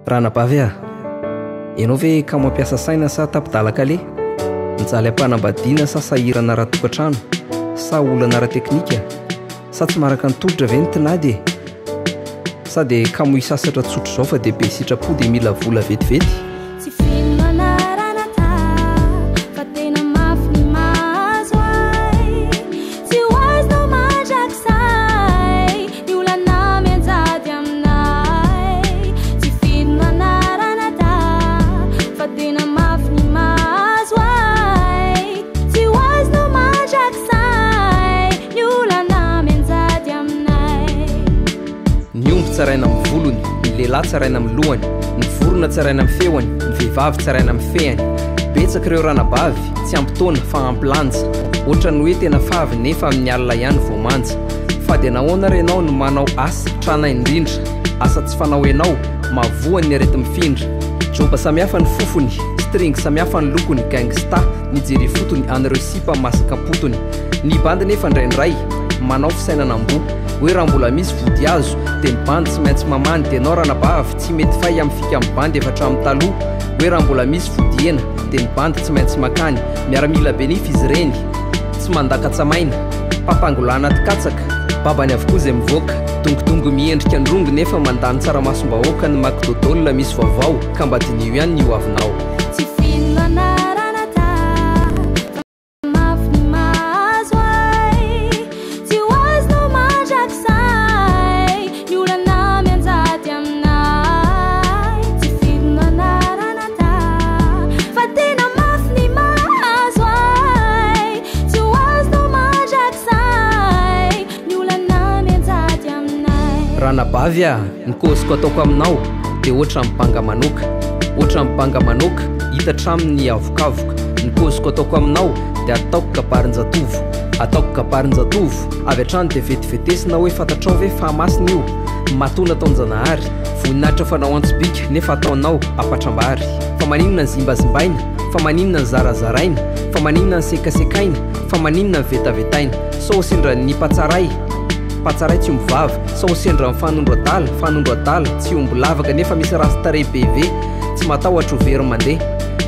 Ranabavy ianao ve ka mampiasa saina sa tapidalaka le mijaly ampanambadiana sa sahirana ara-tokantrano sa olana ara-teknika sa tsy maraka nytolotra ve ny tinady sa dia ka mo hisasatra tsotro zao fa dia be sitrapo dia mila vola vetivety. Tsaraina amin'ny volony, ny lehilahy tsaraina amin'ny lohany, ny vorona tsaraina amin'ny feoany, ny vehivavy tsaraina amin'ny fehany. Betsaka ireo ranabavy tsy ampitaona fa ampilanja, ohatra ny hoe tena favy nefa amin'ny alina ihany vao manja. Fa dia nahoana re ianao no manao asa trana indrindra, asa tsy fanao ianao, mavoany ny arety mifindra. Joba samihafa ny fofony, string samihafa ny lokony, gangsta ny jery fotony an'ireo sipa masaka potony. Ny bandy nefa indraindray manao fisainana ambo, hoe raha mbola misy vody azo dia ny bandy tsy maintsy mamany, dia ianao ranabavy tsy mety fay amin'ny fika amin'ny bandy efa hatramin'ny taloha, hoe raha mbola misy vody hena dia ny bandy tsy maintsy makany. Miaramila benify izy ireny, tsy mandaka-tsamaina, pampangolana anaty-katsaka, babany avokoa izay mivoaka, tongotongo miendrika androngo nefa mandany tsaramasom-bahoaka ny makidôdôla misy vaovao ka mba dinio ihany ny hoavinao. Ranabavy ny koziko ataoko aminao dia ohatra mibanga manoka, ohatra mibanga manoka hita traminy avokavoka. Ny koziko ataoko aminao dia ataoko kabarin-jatovo, ataoko kabarin-jatovo avy hatrany dia vetivetesina hoe fantatrao ve fa masina io, matona taonjanahary voninahitra fanao antsibika nefa ataonao apatram-bary. Fa maninona ny zimbazimbaina, fa maninona ny zarazaraina, fa maninona ny sekasekaina, fa maninona ny vetavetaina. Sao sendra ny patsaray, patsaray tsy omby vava, sao sendra ny fanondro adala, fanondro adala tsy omby lavaka nefa misy ratsy tarebe ve tsy matahotra ho very mandeha,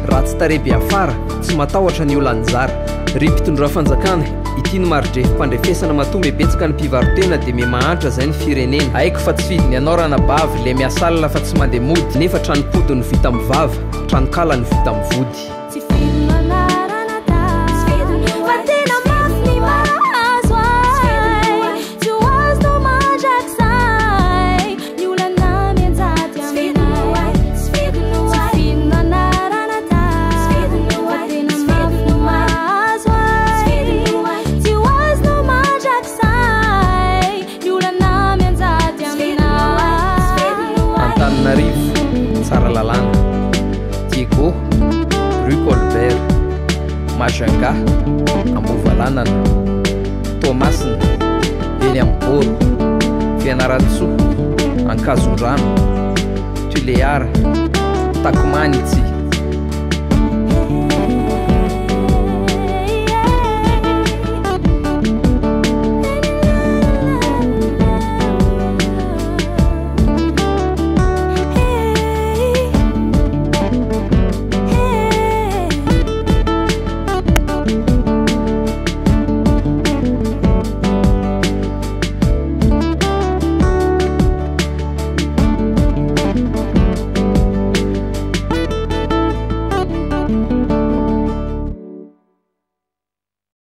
ratsy tarebe afara tsy matahotra ny olan'izara. Ry mpitondra fanjakana ity ny maridrefy mpandrefesana matombe betsaka ny mpivarotena dia me mahantra zay ny firenena. Haiko fa tsy fidiny ianao ranabavy le miasalina fa tsy mandeha mody, nefa tranopody ny vita amin'ny vava, tranokala ny vita amin'ny vody. Tsara lalàna, Diego, Rue Colbert, Majanga, Ambovalanana, Tomasina, eny Amboro, Fianaratsoa, Ankazondrano, Tuleara, Takomanitsy,